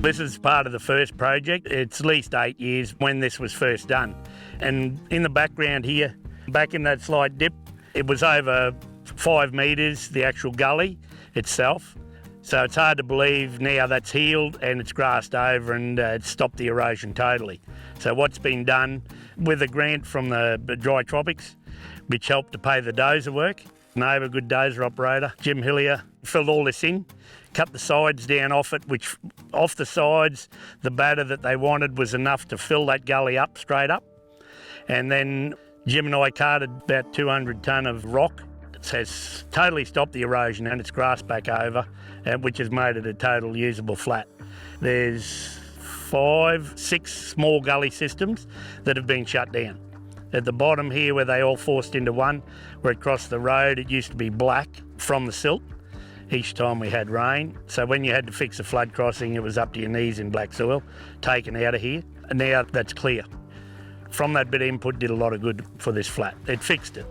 This is part of the first project. It's at least 8 years when this was first done. And in the background here, back in that slight dip, it was over 5 metres, the actual gully itself. So it's hard to believe now that's healed and it's grassed over and it's stopped the erosion totally. So what's been done with a grant from the Dry Tropics, which helped to pay the dozer work, neighbour, good dozer operator, Jim Hillier, filled all this in, cut the sides down off it, which off the sides, the batter that they wanted was enough to fill that gully up straight up. And then Jim and I carted about 200 tonne of rock. It has totally stopped the erosion and it's grassed back over, which has made it a total usable flat. There's 5, 6 small gully systems that have been shut down. At the bottom here where they all forced into one, where it crossed the road, it used to be black from the silt each time we had rain. So when you had to fix a flood crossing, it was up to your knees in black soil, taken out of here. And now that's clear. From that bit of input did a lot of good for this flat. It fixed it.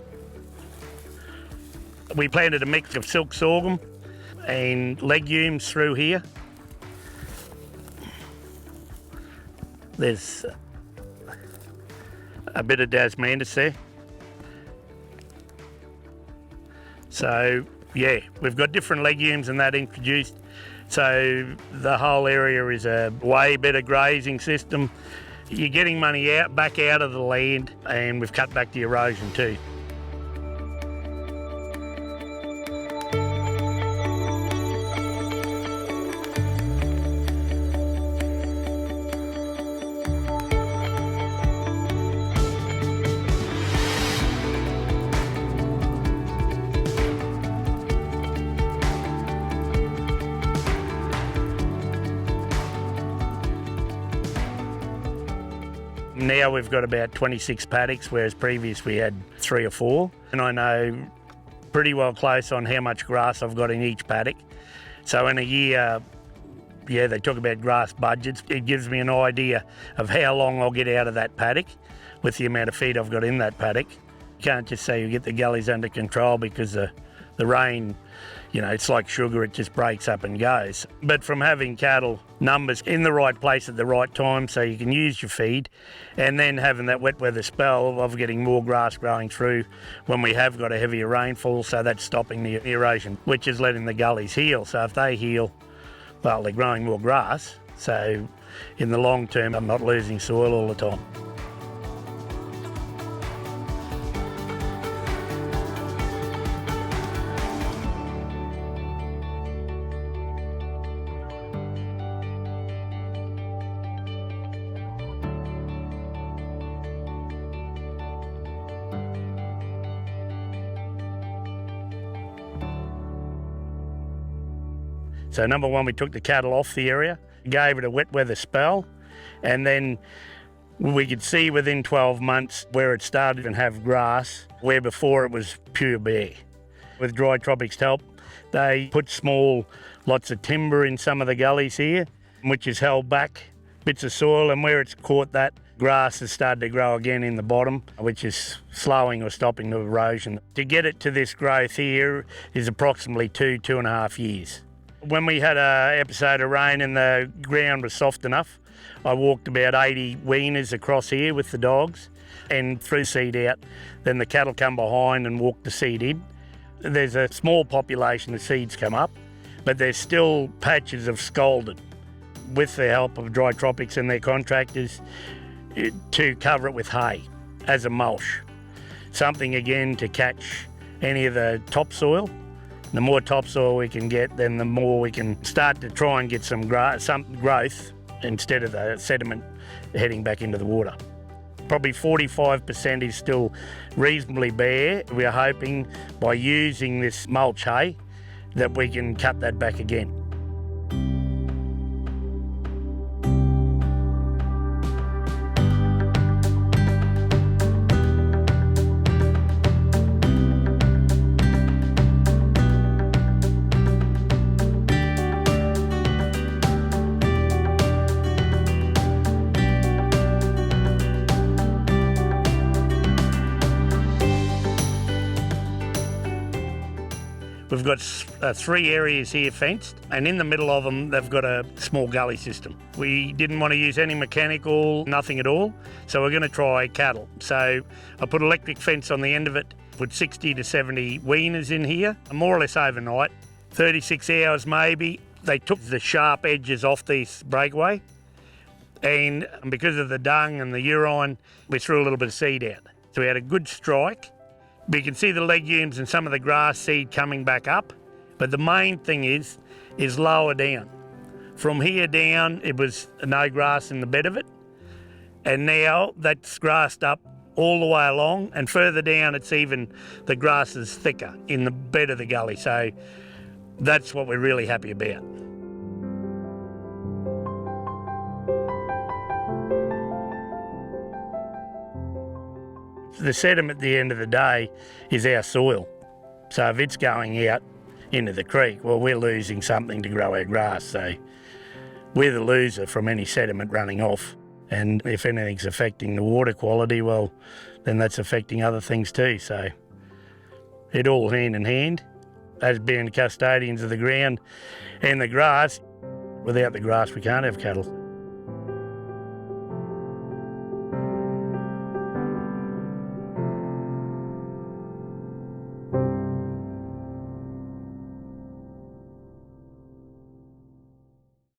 We planted a mix of silk sorghum and legumes through here. There's a bit of Dasmanus there. So yeah, we've got different legumes and that introduced. So the whole area is a way better grazing system. You're getting money back out of the land, and we've cut back the erosion too. Now we've got about 26 paddocks, whereas previous we had 3 or 4. And I know pretty well close on how much grass I've got in each paddock. So in a year, yeah, they talk about grass budgets. It gives me an idea of how long I'll get out of that paddock with the amount of feed I've got in that paddock. You can't just say you get the gullies under control because the rain, you know, it's like sugar, it just breaks up and goes. But from having cattle numbers in the right place at the right time so you can use your feed, and then having that wet weather spell of getting more grass growing through when we have got a heavier rainfall, so that's stopping the erosion, which is letting the gullies heal. So if they heal, well, they're growing more grass. So in the long term, I'm not losing soil all the time. So number one, we took the cattle off the area, gave it a wet weather spell, and then we could see within 12 months where it started to have grass, where before it was pure bare. With Dry Tropics' help, they put small lots of timber in some of the gullies here, which has held back bits of soil, and where it's caught that, grass has started to grow again in the bottom, which is slowing or stopping the erosion. To get it to this growth here is approximately 2.5 years. When we had an episode of rain and the ground was soft enough, I walked about 80 weaners across here with the dogs and threw seed out. Then the cattle come behind and walked the seed in. There's a small population of seeds come up, but there's still patches of scalded with the help of Dry Tropics and their contractors to cover it with hay as a mulch. Something again to catch any of the topsoil. The more topsoil we can get, then the more we can start to try and get some growth instead of the sediment heading back into the water. Probably 45% is still reasonably bare. We're hoping by using this mulch hay that we can cut that back again. We've got 3 areas here fenced, and in the middle of them, they've got a small gully system. We didn't want to use any mechanical, nothing at all, so we're going to try cattle. So I put electric fence on the end of it, put 60 to 70 weaners in here, more or less overnight, 36 hours maybe. They took the sharp edges off this breakaway, and because of the dung and the urine, we threw a little bit of seed out. So we had a good strike. We can see the legumes and some of the grass seed coming back up, but the main thing is lower down. From here down, it was no grass in the bed of it, and now that's grassed up all the way along, and further down the grass is thicker in the bed of the gully, so that's what we're really happy about. The sediment at the end of the day is our soil. So if it's going out into the creek, well, we're losing something to grow our grass. So we're the loser from any sediment running off. And if anything's affecting the water quality, well, then that's affecting other things too. So it all hand in hand. As being custodians of the ground and the grass, without the grass, we can't have cattle.